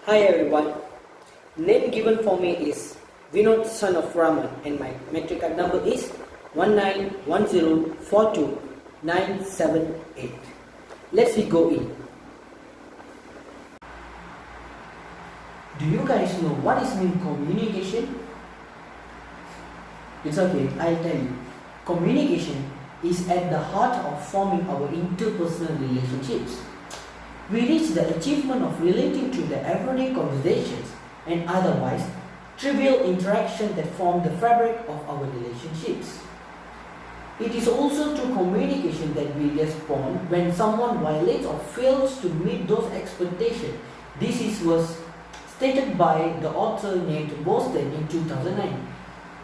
Hi everyone, name given for me is VINNOTH son of Raman and my metric card number is 1910429788. Let's go in. Do you guys know what is mean communication? It's okay, I'll tell you. Communication is at the heart of forming our interpersonal relationships. We reach the achievement of relating to the everyday conversations and otherwise trivial interaction that form the fabric of our relationships. It is also through communication that we respond when someone violates or fails to meet those expectations. Was stated by the author named Boston in 2009.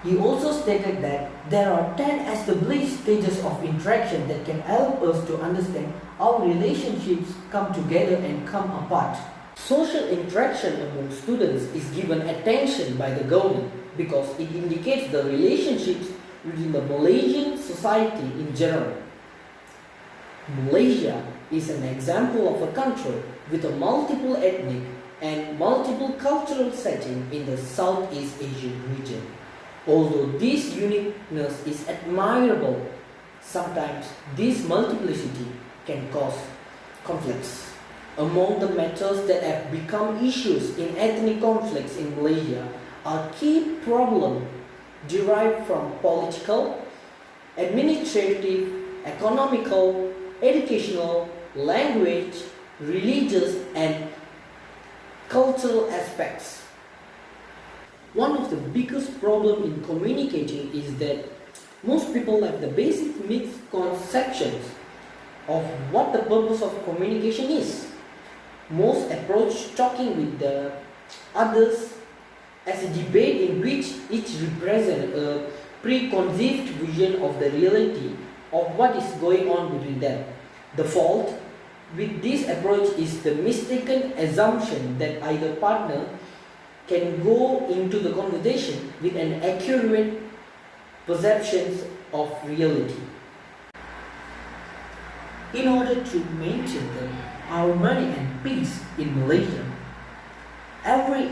He also stated that there are 10 established stages of interaction that can help us to understand how relationships come together and come apart. Social interaction among students is given attention by the government because it indicates the relationships within the Malaysian society in general. Malaysia is an example of a country with a multiple ethnic and multiple cultural setting in the Southeast Asian region. Although this uniqueness is admirable, sometimes this multiplicity can cause conflicts. Among the matters that have become issues in ethnic conflicts in Malaysia are key problems derived from political, administrative, economical, educational, language, religious, and cultural aspects. One of the biggest problems in communicating is that most people have the basic misconceptions of what the purpose of communication is. Most approach talking with the others as a debate in which each represents a preconceived vision of the reality of what is going on between them. The fault with this approach is the mistaken assumption that either partner can go into the conversation with an accurate perception of reality. In order to maintain the harmony and peace in Malaysia,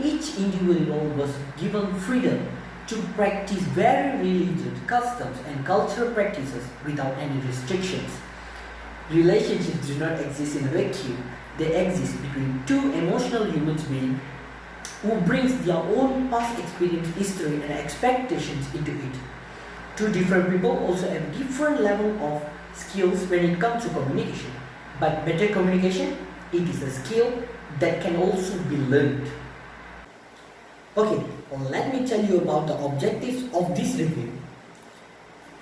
each individual was given freedom to practice very religious customs and cultural practices without any restrictions. Relationships do not exist in a vacuum. They exist between two emotional human beings who brings their own past experience, history and expectations into it. Two different people also have different level of skills when it comes to communication. But better communication, it is a skill that can also be learned. Okay, let me tell you about the objectives of this review.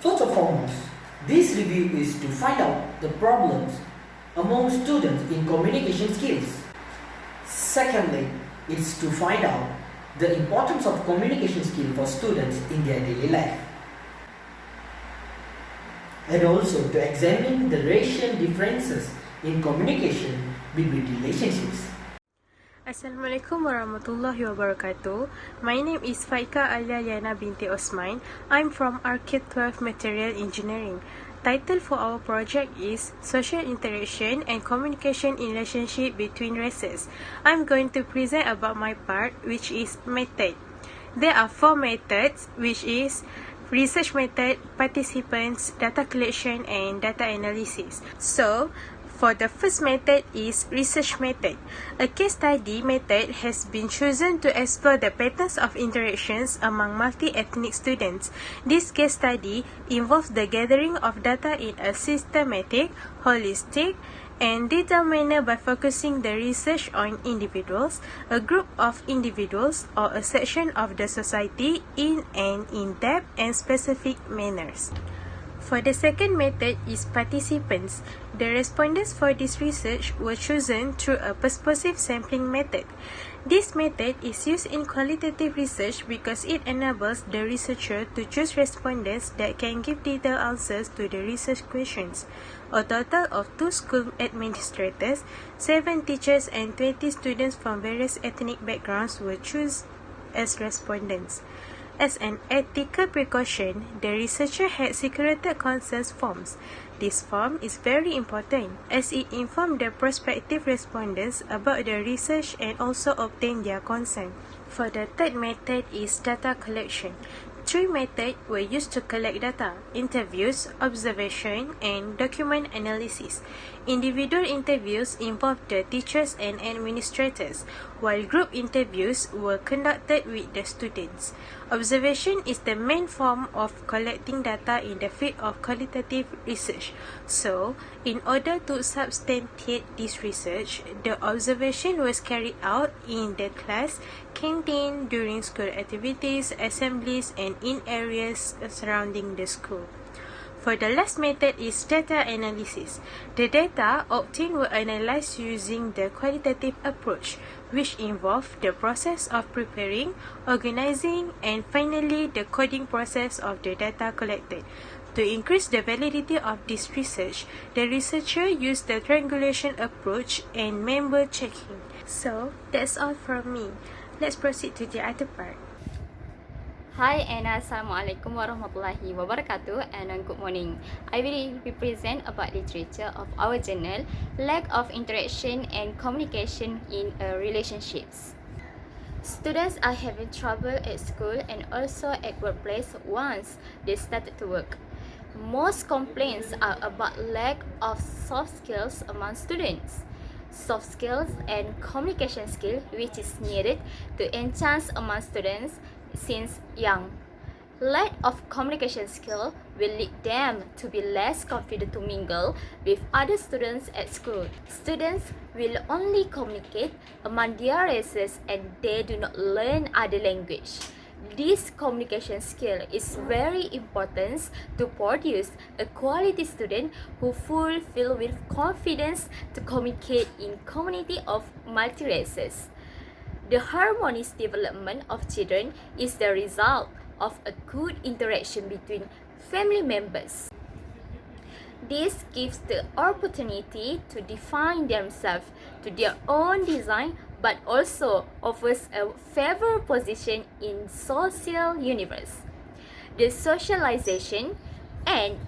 First and foremost, this review is to find out the problems among students in communication skills. Secondly, it's to find out the importance of communication skill for students in their daily life. And also to examine the racial differences in communication between relationships. Assalamualaikum warahmatullahi wabarakatuh. My name is FAIQAH LIYANA binti Osman. I'm from Arcade 12 Material Engineering. Title for our project is Social Interaction and Communication in Relationship Between Races. I'm going to present about my part, which is method. There are 4 methods, which is research method, participants, data collection, and data analysis. So, for the first method is research method. A case study method has been chosen to explore the patterns of interactions among multi-ethnic students. This case study involves the gathering of data in a systematic, holistic, and detailed manner by focusing the research on individuals, a group of individuals, or a section of the society in an in-depth and specific manners. For the second method is participants. The respondents for this research were chosen through a persuasive sampling method. This method is used in qualitative research because it enables the researcher to choose respondents that can give detailed answers to the research questions. A total of 2 school administrators, 7 teachers and 20 students from various ethnic backgrounds were chosen as respondents. As an ethical precaution, the researcher had secreted consent forms. This form is very important as it informed the prospective respondents about the research and also obtained their consent. For the third method is data collection. Three methods were used to collect data: interviews, observation, and document analysis. Individual interviews involved the teachers and administrators, while group interviews were conducted with the students. Observation is the main form of collecting data in the field of qualitative research. So, in order to substantiate this research, the observation was carried out in the class, canteen, during school activities, assemblies, and in areas surrounding the school. For the last method is data analysis. The data obtained were analyzed using the qualitative approach, which involved the process of preparing, organizing, and finally the coding process of the data collected. To increase the validity of this research, the researcher used the triangulation approach and member checking. So, that's all from me. Let's proceed to the other part. Hi and Assalamualaikum warahmatullahi wabarakatuh and good morning. I will represent about literature of our journal, lack of interaction and communication in relationships. Students are having trouble at school and also at workplace once they started to work. Most complaints are about lack of soft skills among students. Soft skills and communication skill which is needed to enhance among students since young. Lack of communication skill will lead them to be less confident to mingle with other students at school. Students will only communicate among their races and they do not learn other language. This communication skill is very important to produce a quality student who fulfill with confidence to communicate in community of multi-races. The harmonious development of children is the result of a good interaction between family members. This gives the opportunity to define themselves to their own design but also offers a favorable position in social universe. The socialization and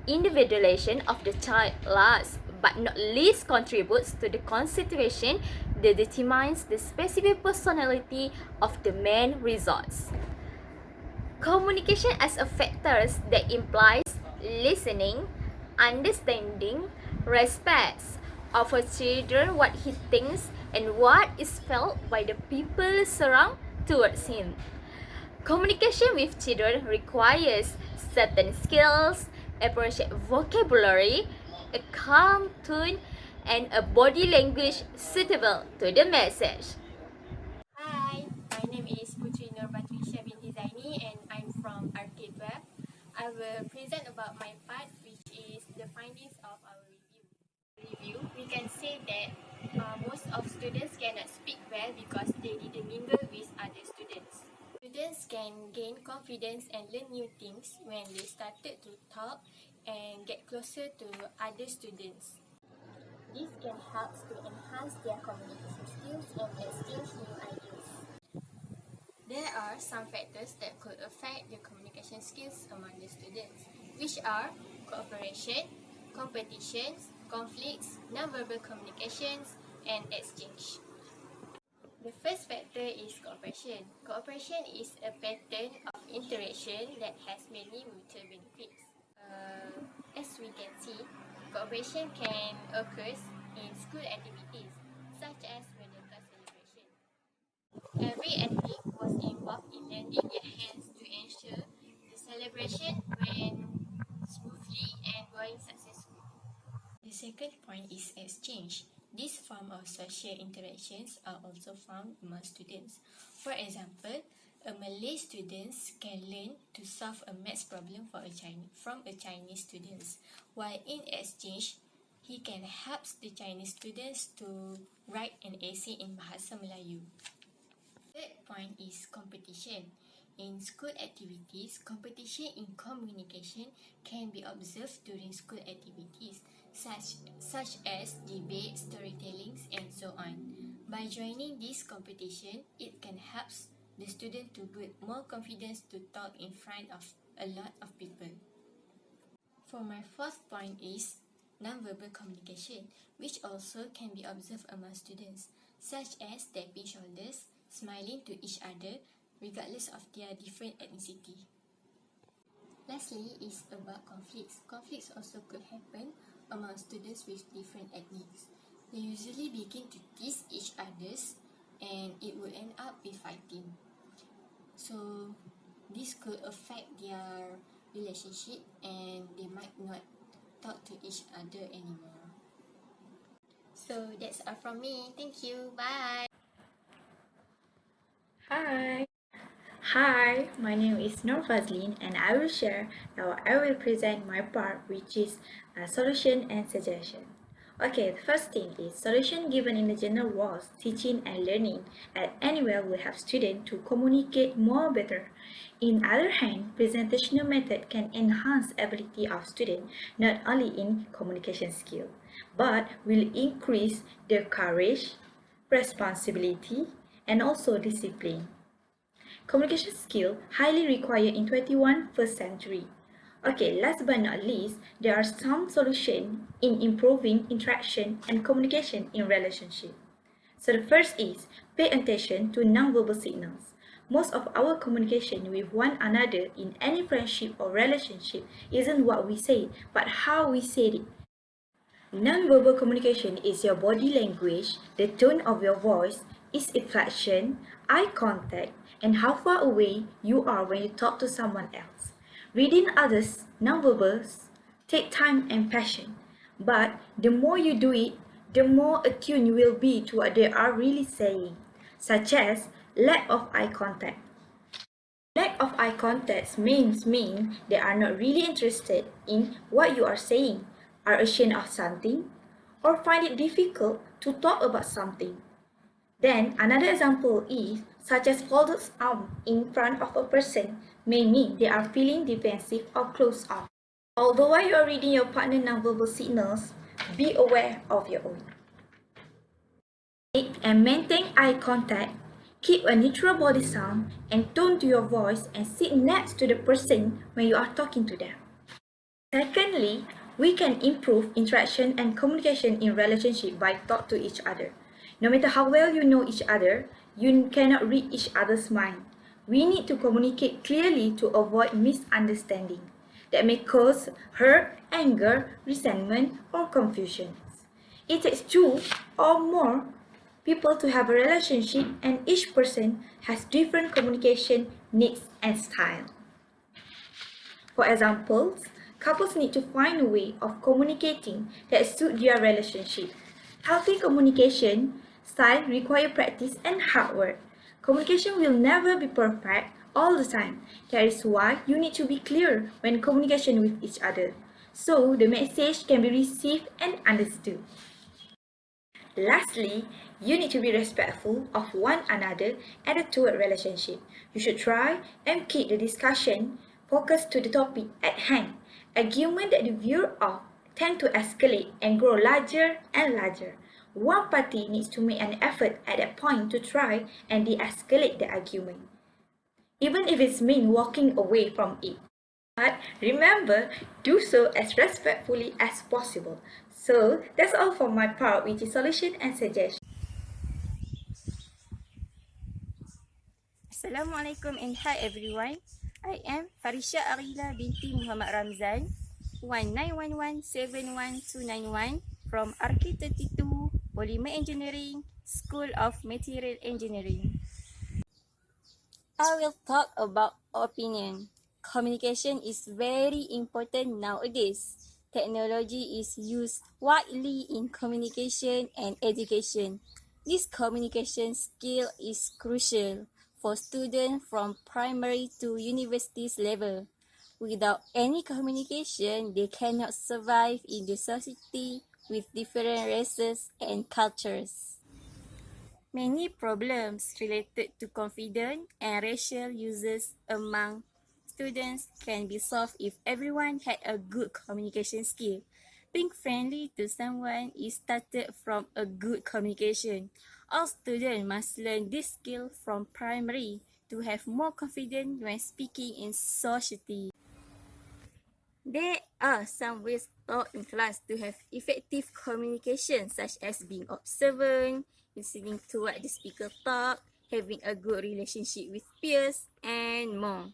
individualization of the child last but not least contributes to the constitution that determines the specific personality of the main results. Communication as a factor that implies listening, understanding, respect of a children what he thinks and what is felt by the people surround towards him. Communication with children requires certain skills, appropriate vocabulary, a calm tone, and a body language suitable to the message. Hi, my name is BATRISYIA binti ZAINI and I'm from RAZALI. I will present about my part, which is the findings of our review. We can say that most of students cannot speak well because they didn't mingle with other students. Students can gain confidence and learn new things when they started to talk and get closer to other students. This can help to enhance their communication skills and exchange new ideas. There are some factors that could affect the communication skills among the students, which are cooperation, competitions, conflicts, nonverbal communications, and exchange. The first factor is cooperation. Cooperation is a pattern of interaction that has many mutual benefits. As we can see, cooperation can occur in school activities, such as Merdeka celebration. Every ethnic was involved in lending their hands to ensure the celebration went smoothly and going successful. The second point is exchange. This form of social interactions are also found among students. For example, a Malay student can learn to solve a maths problem from a Chinese student, while in exchange, he can help the Chinese students to write an essay in Bahasa Melayu. Third point is competition. In school activities, competition in communication can be observed during school activities, such as debate, storytelling, and so on. By joining this competition, it can help the student to build more confidence to talk in front of a lot of people. For my fourth point is non-verbal communication, which also can be observed among students, such as tapping shoulders, smiling to each other, regardless of their different ethnicity. Lastly is about conflicts. Conflicts also could happen among students with different ethnics. They usually begin to tease each others and it will end up with fighting. So this could affect their relationship and they might not talk to each other anymore. So that's all from me. Thank you. Bye. Hi, my name is FAZLIN and I will share or I will present my part, which is solution and suggestion. Okay, the first thing is solution given in the journal was teaching and learning at anywhere will help students to communicate more better. In other hand, presentational method can enhance ability of students not only in communication skill, but will increase their courage, responsibility, and also discipline. Communication skill highly required in 21st century. Okay, last but not least, there are some solutions in improving interaction and communication in relationship. So the first is pay attention to nonverbal signals. Most of our communication with one another in any friendship or relationship isn't what we say, but how we said it. Nonverbal communication is your body language, the tone of your voice, its inflection, eye contact, and how far away you are when you talk to someone else. Reading others' nonverbals take time and passion, but the more you do it, the more attuned you will be to what they are really saying, such as lack of eye contact. Lack of eye contact mean they are not really interested in what you are saying, are ashamed of something, or find it difficult to talk about something. Then another example is such as folded arm in front of a person may mean they are feeling defensive or closed off. Although while you are reading your partner nonverbal signals, be aware of your own. And maintain eye contact. Keep a neutral body sound and tone to your voice and sit next to the person when you are talking to them. Secondly, we can improve interaction and communication in relationship by talk to each other. No matter how well you know each other, you cannot read each other's mind. We need to communicate clearly to avoid misunderstanding that may cause hurt, anger, resentment, or confusion. It takes two or more people to have a relationship, and each person has different communication needs and style. For example, couples need to find a way of communicating that suit their relationship. Healthy communication style require practice and hard work. Communication will never be perfect all the time. That is why you need to be clear when communication with each other, so the message can be received and understood. Lastly, you need to be respectful of one another and toward relationship. You should try and keep the discussion focused to the topic at hand. Argument that the viewer of tend to escalate and grow larger and larger. One party needs to make an effort at that point to try and de-escalate the argument, even if it's mean walking away from it. But remember, do so as respectfully as possible. So that's all for my part, which is solution and suggestion. Assalamualaikum and hi everyone. I am FARISHA binti Muhammad RAMZAN 1911-71291 from RK32 Polymer Engineering School of Material Engineering. I will talk about opinion. Communication is very important nowadays. Technology is used widely in communication and education. This communication skill is crucial for students from primary to universities level. Without any communication, they cannot survive in the society with different races and cultures. Many problems related to confidence and racial uses among students can be solved if everyone had a good communication skill. Being friendly to someone is started from a good communication. All students must learn this skill from primary to have more confidence when speaking in society. There are some ways taught in class to have effective communication, such as being observant, listening to what the speaker talk, having a good relationship with peers, and more.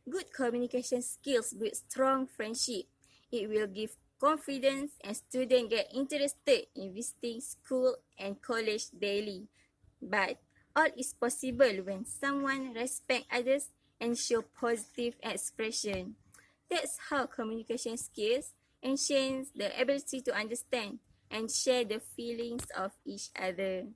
Good communication skills build strong friendship. It will give confidence and students get interested in visiting school and college daily. But all is possible when someone respects others and show positive expression. That's how communication skills enhance the ability to understand and share the feelings of each other.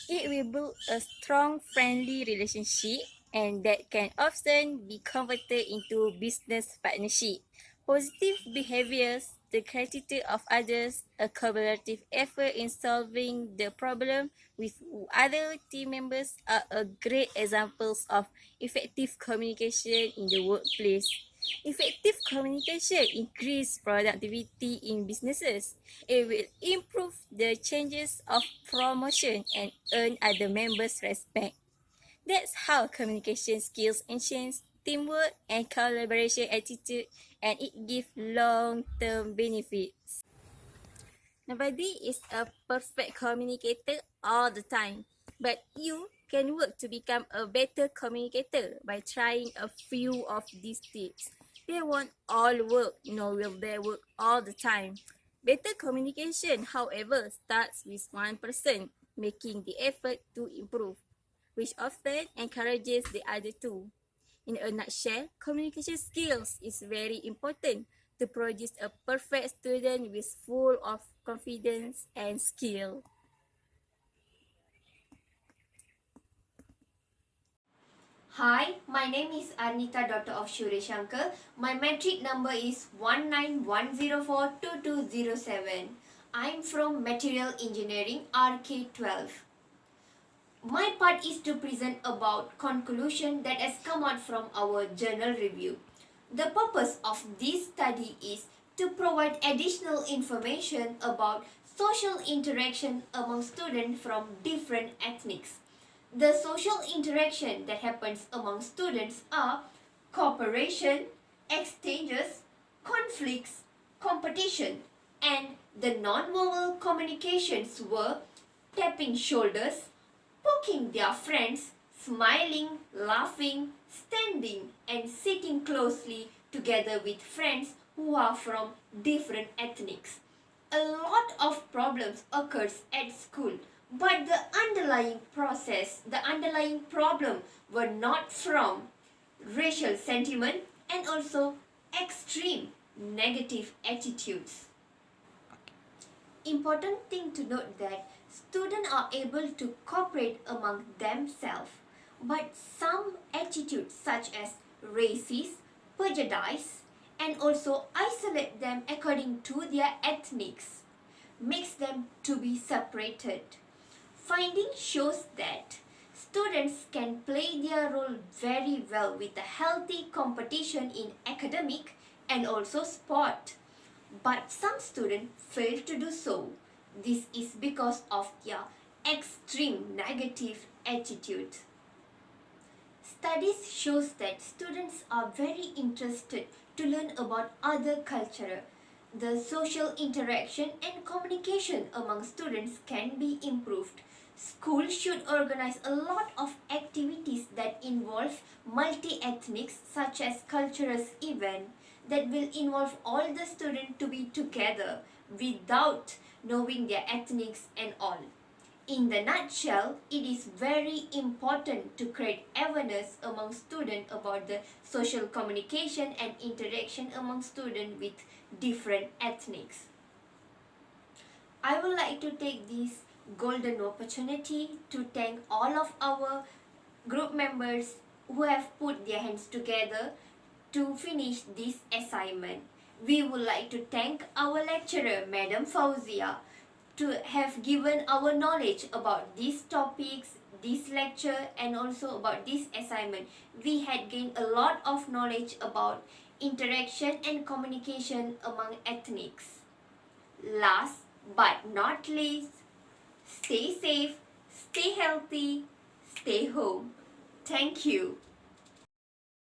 It will build a strong, friendly relationship, and that can often be converted into business partnership. Positive behaviors, the gratitude of others, a collaborative effort in solving the problem with other team members are a great examples of effective communication in the workplace. Effective communication increases productivity in businesses. It will improve the chances of promotion and earn other members' respect. That's how communication skills enhance teamwork and collaboration attitude, and it gives long-term benefits. Nobody is a perfect communicator all the time, but you can work to become a better communicator by trying a few of these tips. They won't all work, nor will they work all the time. Better communication, however, starts with one person making the effort to improve, which often encourages the other two. In a nutshell, communication skills is very important to produce a perfect student with full of confidence and skill. Hi, my name is ARNITA, daughter of Shankar. My metric number is 1910422207. I'm from Material Engineering RK12. My part is to present about conclusion that has come out from our journal review. The purpose of this study is to provide additional information about social interaction among students from different ethnics. The social interaction that happens among students are cooperation, exchanges, conflicts, competition, and the non-verbal communications were tapping shoulders, poking their friends, smiling, laughing, standing, and sitting closely together with friends who are from different ethnics. A lot of problems occurs at school, but the underlying problem were not from racial sentiment and also extreme negative attitudes. Important thing to note that students are able to cooperate among themselves, but some attitudes such as racist, prejudice, and also isolate them according to their ethnics, makes them to be separated. Finding shows that students can play their role very well with a healthy competition in academic and also sport. But some students fail to do so. This is because of their extreme negative attitude. Studies shows that students are very interested to learn about other culture. The social interaction and communication among students can be improved. Schools should organize a lot of activities that involve multi-ethnics, such as cultural events that will involve all the students to be together without knowing their ethnics and all. In the nutshell, it is very important to create awareness among students about the social communication and interaction among students with different ethnics. I would like to take this golden opportunity to thank all of our group members who have put their hands together to finish this assignment. We would like to thank our lecturer, Madam Fauzia, to have given our knowledge about these topics, this lecture, and also about this assignment. We had gained a lot of knowledge about interaction and communication among ethnics. Last but not least, stay safe, stay healthy, stay home. Thank you.